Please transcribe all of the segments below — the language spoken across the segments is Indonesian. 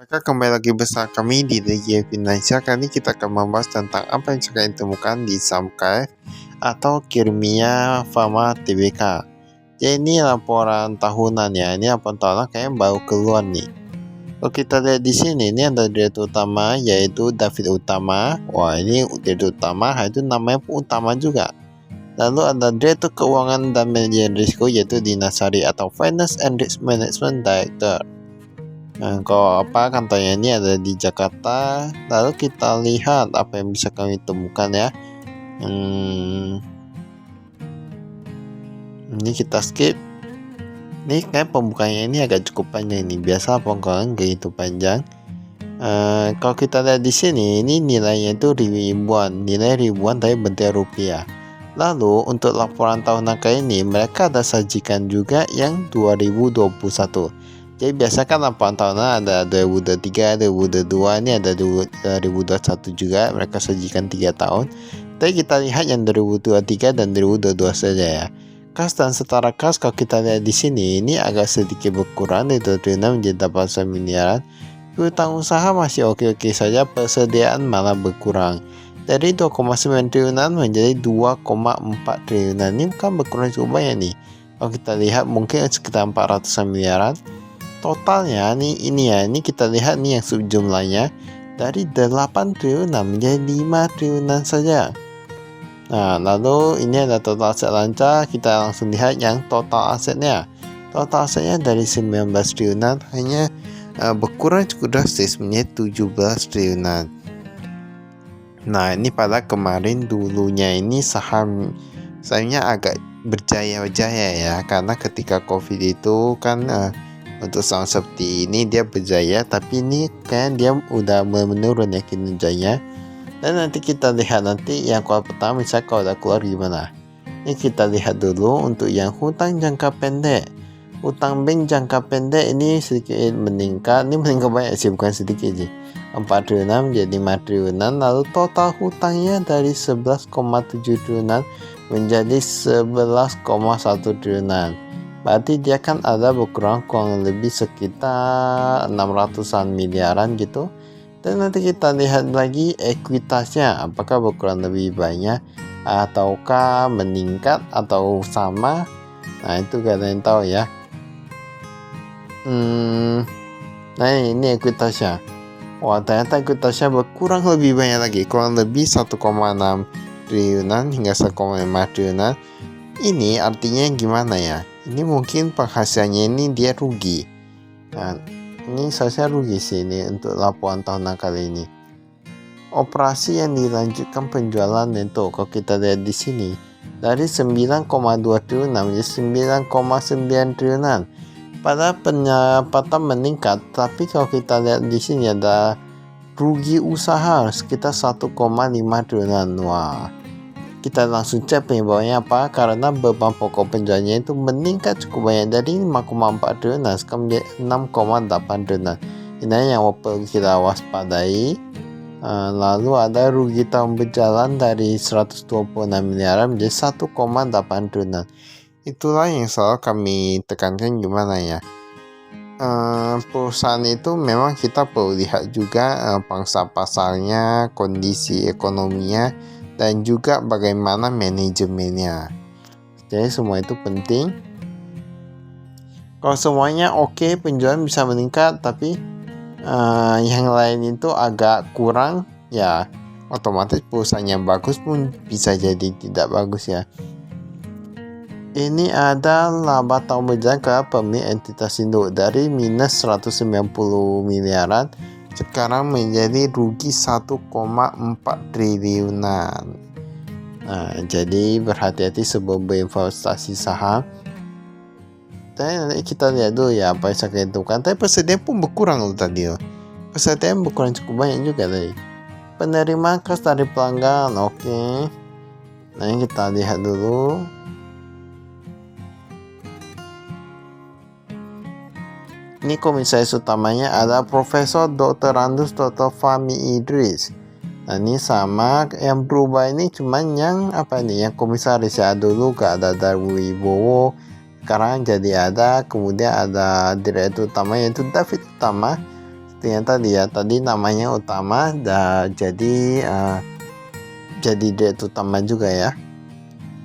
Maka kembali lagi bersama kami di Regia Finansial. Kali ini kita akan membahas tentang apa yang saya temukan di Samkai atau Kirmia Pharma Tbk. Jadi ini laporan tahunan ya. Ini laporan tahunan kayaknya baru keluar nih. Kalau kita lihat di sini, ini ada direktur utama yaitu David Utama. Wah, ini direktur utama, itu namanya pun utama juga. Lalu ada direktur keuangan dan manajemen risiko yaitu Dinasari atau Finance and Risk Management Director. Nah, kalau apa kantornya ini ada di Jakarta. Lalu kita lihat apa yang bisa kami temukan ya. Ini kita skip. Ini kayak pembukanya ini agak cukup panjang ini. Biasa pokoknya gak itu panjang. Kalau kita lihat di sini, ini nilainya itu ribuan, nilai ribuan tapi bentuk rupiah. Lalu untuk laporan tahunan kali ini mereka ada sajikan juga yang 2021. Jadi biasa kan laporan tahunan ada 2023, 2022, ini ada 2021 juga, mereka sajikan 3 tahun. Tapi kita lihat yang 2023 dan 2022 saja ya. Kas dan setara kas kalau kita lihat di sini ini agak sedikit berkurang dari 2 triliunan menjadi 800 miliaran. Piutang usaha masih oke-oke saja, persediaan malah berkurang. Dari 2,9 triliunan menjadi 2,4 triliunan. Ini bukan berkurang cukup banyak nih. Kalau kita lihat mungkin sekitar 400 miliaran. Totalnya ini kita lihat nih yang subjumlahnya dari 8 triliunan menjadi 5 triliunan saja. Nah, lalu ini ada total aset lancar. Kita langsung lihat yang total asetnya. Total asetnya dari 19 triliunan hanya berkurang cukup drastis menjadi 17 triliunan. Nah, ini pada kemarin dulunya ini sahamnya agak berjaya-jaya ya, karena ketika COVID itu kan untuk saham seperti ini dia berjaya, tapi ini kan dia udah menurun ya kinerjanya. Dan nanti kita lihat nanti yang kuartal pertama misalnya kalau udah keluar gimana. Ini kita lihat dulu untuk yang hutang jangka pendek. Hutang bank jangka pendek ini sedikit meningkat. Ini meningkat banyak sih, bukan sedikit sih. 4 triliunan menjadi 5 triliunan. Lalu total hutangnya dari 11,7 triliunan menjadi 11,1 triliunan. Berarti dia kan ada berkurang kurang lebih sekitar 600-an miliaran gitu. Dan nanti kita lihat lagi ekuitasnya, apakah berkurang lebih banyak ataukah meningkat atau sama. Nah, itu kalian tahu ya. Nah, ini ekuitasnya. Wah, ternyata ekuitasnya berkurang lebih banyak lagi, kurang lebih 1,6 triliunan hingga 1,5 triliunan. Ini artinya gimana ya? Ini mungkin penghasilannya ini dia rugi. Nah, ini saya rugi sih ini untuk laporan tahunan kali ini. Operasi yang dilanjutkan penjualan neto kalau kita lihat di sini dari 9,2 triliunan menjadi 9,9 triliunan. Pada pendapatan meningkat, tapi kalau kita lihat di sini ada rugi usaha sekitar 1,5 triliunan. Wah, kita langsung cek penyebabnya apa, karena beban pokok penjualannya itu meningkat cukup banyak dari 5,4 triliunan sekarang menjadi 6,8 triliunan. Ini yang perlu kita waspadai. Lalu ada rugi tahun berjalan dari 126 miliaran menjadi 1,8 triliunan. Itulah yang selalu kami tekankan gimana ya. Perusahaan itu memang kita perlu lihat juga pangsa pasarnya, kondisi ekonominya, dan juga bagaimana manajemennya. Jadi semua itu penting. Kalau semuanya oke, penjualan bisa meningkat, tapi yang lain itu agak kurang, ya otomatis perusahaan yang bagus pun bisa jadi tidak bagus ya. Ini ada laba tahun berjalan ke pemilik entitas induk dari minus 190 miliaran sekarang menjadi rugi 1,4 triliunan. Nah, jadi berhati-hati sebelum berinvestasi saham. Dan nanti kita lihat dulu ya apa yang saya tentukan. Tapi persediaan pun berkurang loh tadi. Persediaan berkurang cukup banyak juga tadi. Penerimaan kas dari pelanggan, oke. Nah, ini kita lihat dulu. Ini komisaris utamanya ada Profesor Dr. Randus Dr. Fahmi Idris. Nah, ini sama, yang berubah ini cuman yang apa nih, yang komisaris ya. Dulu gak ada Darwibowo, sekarang jadi ada. Kemudian ada direktur utama yaitu David Utama. ternyata dia tadi namanya utama jadi direktur utama juga ya.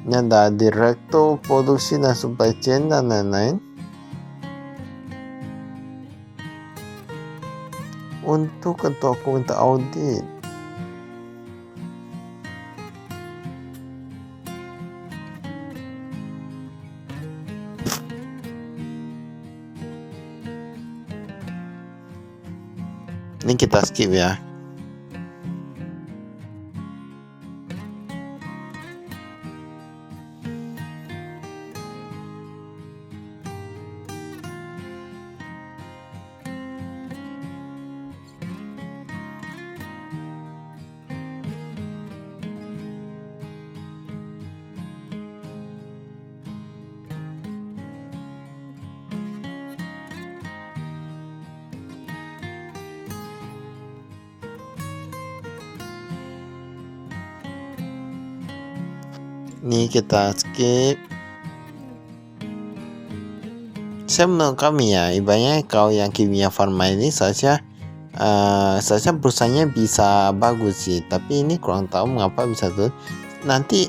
Ini ada direktur produksi dan supply chain dan lain-lain. Untuk ketua komite audit, ini kita skip ya. Ini kita skip. Saya menurut kami ya, ibaratnya kalau yang Kimia Farma ini seharusnya perusahaannya bisa bagus sih, tapi ini kurang tahu mengapa bisa tuh. Nanti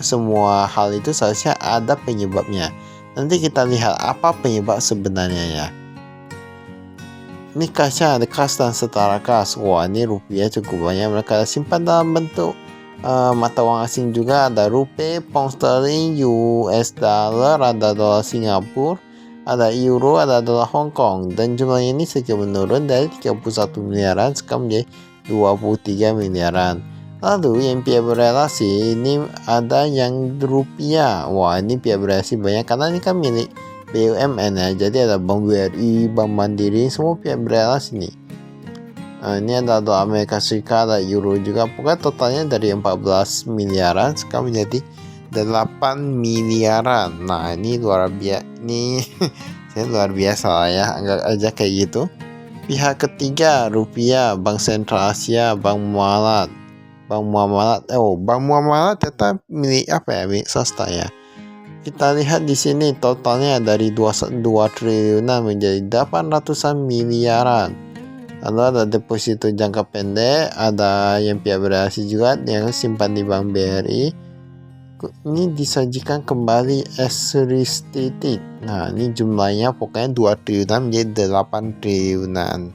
semua hal itu seharusnya ada penyebabnya. Nanti kita lihat apa penyebab sebenarnya ya. Ini kasnya ada kas dan setara kas. Wah, ini rupiah cukup banyak mereka simpan dalam bentuk mata uang asing juga. Ada rupiah, pound sterling, US dollar, ada dolar Singapura, ada euro, ada dolar Hong Kong, dan jumlahnya ini sedikit menurun dari 31 miliaran sekarang menjadi 23 miliaran. Lalu yang pihak berelasi ini ada yang rupiah. Wah, ini pihak berelasi banyak karena ini kan milik BUMN ya. Jadi ada Bank BRI, Bank Mandiri, semua pihak berelasi nih. Ini ada dolar Amerika Serikat, ada euro juga. Pokoknya totalnya dari 14 miliaran sekarang menjadi 8 miliaran. Nah, ini luar biasa. Ini saya luar biasa lah ya, anggap aja kayak gitu. Pihak ketiga rupiah, Bank Sentral Asia, Bank Muamalat. Bank Muamalat tetap milik apa ya? Milik swasta ya. Kita lihat di sini totalnya dari 2 triliunan menjadi 800-an miliaran. Lalu ada deposito jangka pendek, ada yang pihak berhasil juga yang simpan di Bank BRI. Ini disajikan kembali as restated. Nah, ini jumlahnya pokoknya 2 triliunan menjadi 8 triliunan.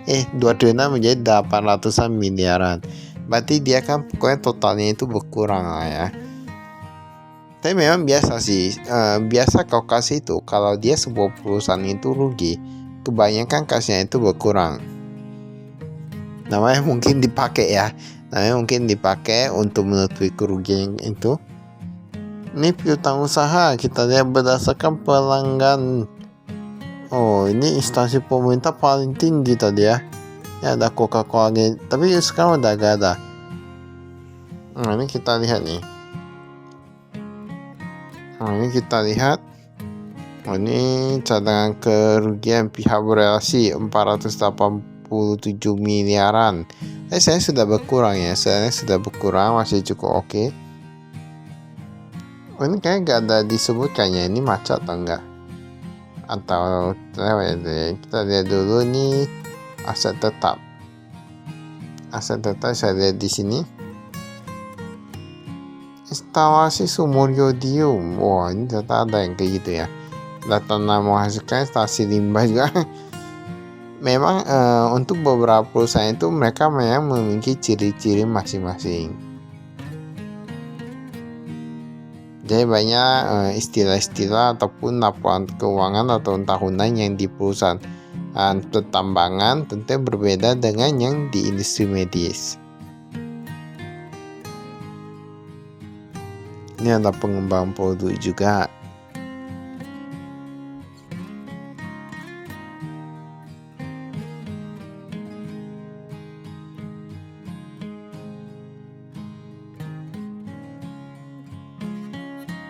2 triliunan menjadi 800-an miliaran. Berarti dia kan pokoknya totalnya itu berkurang lah ya. Tapi memang biasa sih, biasa kau kasih itu kalau dia sebuah perusahaan itu rugi, kebanyakan kasnya itu berkurang. Namanya mungkin dipakai ya, untuk menutupi kerugian itu. Ini piutang usaha kita lihat berdasarkan pelanggan. Oh, ini instansi pemerintah paling tinggi tadi ya. Ya ada Coca-Cola, tapi sekarang udah gak ada. Nah, ini kita lihat nih. Ini cadangan kerugian pihak berelasi 487 miliaran. Saya sudah berkurang ya. Masih cukup oke. Ini kayaknya gak ada disebutkannya. Ini macet atau enggak? Atau kita lihat dulu nih aset tetap. Saya lihat di sini. Instalasi sumur yodium. Wah, ini ternyata ada yang kayak gitu ya. Data menghasilkan instalasi limbah juga. Memang untuk beberapa perusahaan itu mereka memang memiliki ciri-ciri masing-masing. Jadi banyak istilah-istilah ataupun laporan keuangan atau tahunan yang di perusahaan pertambangan tentu berbeda dengan yang di industri medis. Ini ada pengembangan produk juga.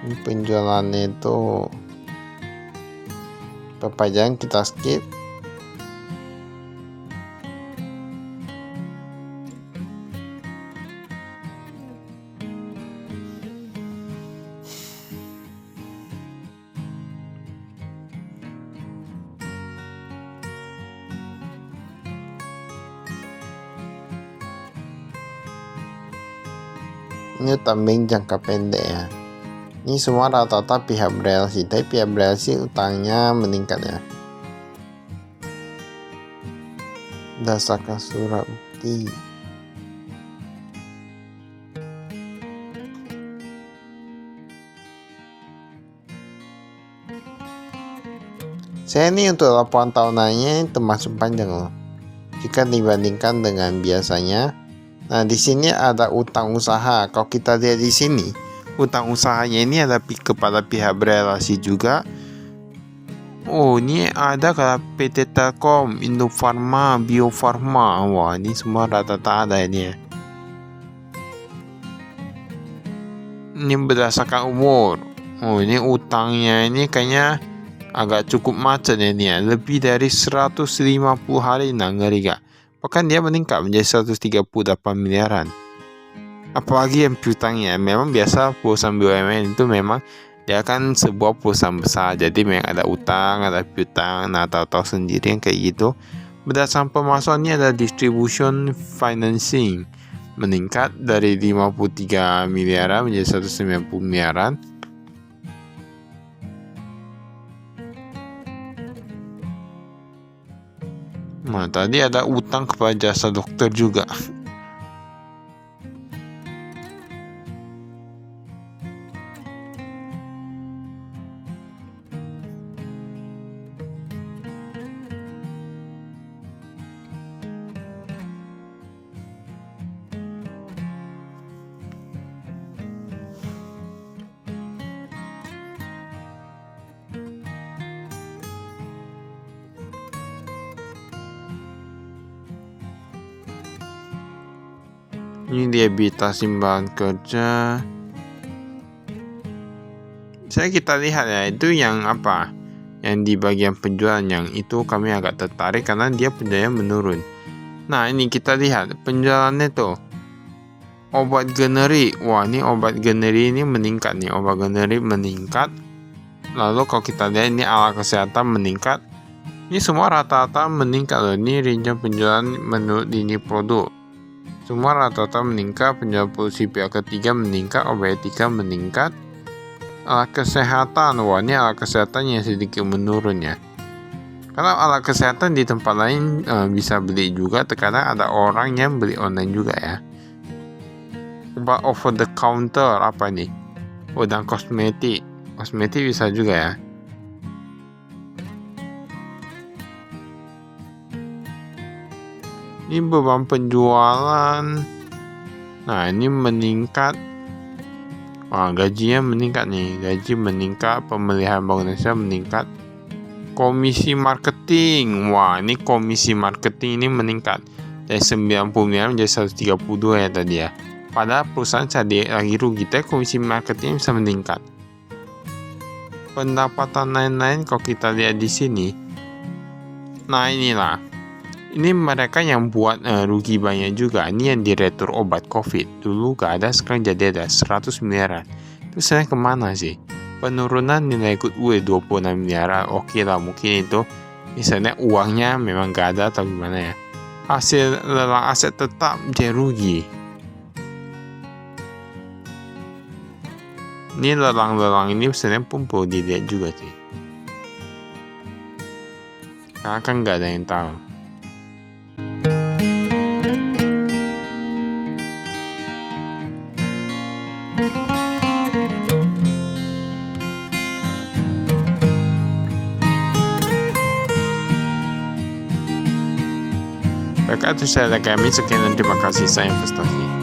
Ini penjualannya itu perpajakan kita skip. Ini utang bank jangka pendek ya. Ini semua rata-rata pihak bereaksi, tapi pihak bereaksi utangnya meningkat ya. Berdasarkan surat bukti. Saya ini untuk laporan tahunannya termasuk panjang loh. Jika dibandingkan dengan biasanya. Nah, di sini ada utang usaha. Kalau kita lihat di sini, utang usahanya ini ada kepada pihak berelasi juga. Oh, ini ada ke PT Telkom, Indofarma, Bio Farma. Wah, ini semua rata-rata ada ini ya. Ini berdasarkan umur. Oh, ini utangnya ini kayaknya agak cukup macet ini ya. Lebih dari 150 hari, nah ngeri gak? Bahkan dia meningkat menjadi 138 miliaran. Apalagi yang piutangnya, memang biasa perusahaan BUMN itu memang dia kan sebuah perusahaan besar, jadi memang ada utang, ada piutang. Nah, tahu-tahu sendiri yang kayak gitu. Berdasarkan pemasukan ini ada distribution financing meningkat dari 53 miliaran menjadi 190 miliaran. Nah, tadi ada utang kepada jasa dokter juga. Ini dia beta simpan kerja. Kita lihat ya, itu yang apa? Yang di bagian penjualan yang itu kami agak tertarik karena dia penjualannya menurun. Nah, ini kita lihat penjualannya tuh. Obat generik. Wah, ini obat generik ini meningkat nih. Obat generik meningkat. Lalu kalau kita lihat ini alat kesehatan meningkat. Ini semua rata-rata meningkat loh. Ini rincian penjualan menurut lini produk. Semua rata-rata meningkat, penjualan produksi pihak ketiga meningkat, obat etika meningkat. Alat kesehatan, wah ini alat kesehatan yang sedikit menurun ya. Karena alat kesehatan di tempat lain bisa beli juga, terkadang ada orang yang beli online juga ya. Obat over the counter apa nih? Oh, dan kosmetik bisa juga ya. Ini beban penjualan. Nah, ini meningkat. Wah, gajinya meningkat nih. Gaji meningkat, pemeliharaan bangunan meningkat. Komisi marketing. Wah, ini komisi marketing ini meningkat dari 90 miliar menjadi 132 ya tadi ya. Padahal perusahaan lagi rugi, tapi komisi marketing bisa meningkat. Pendapatan lain-lain kalau kita lihat di sini. Nah, inilah. Ini mereka yang buat rugi banyak juga. Ini yang diretur obat COVID. Dulu gak ada, sekarang jadi ada 100 miliaran. Itu sebenarnya kemana sih? Penurunan nilai goodwill 26 miliaran. Oke lah, mungkin itu misalnya uangnya memang gak ada atau gimana ya. Hasil lelang aset tetap jadi rugi. Ini lelang-lelang ini sebenarnya pun perlu dilihat juga sih. Karena kan gak ada yang tahu. Baik, itu saya kami. Sekian dan terima kasih. Saya investasi.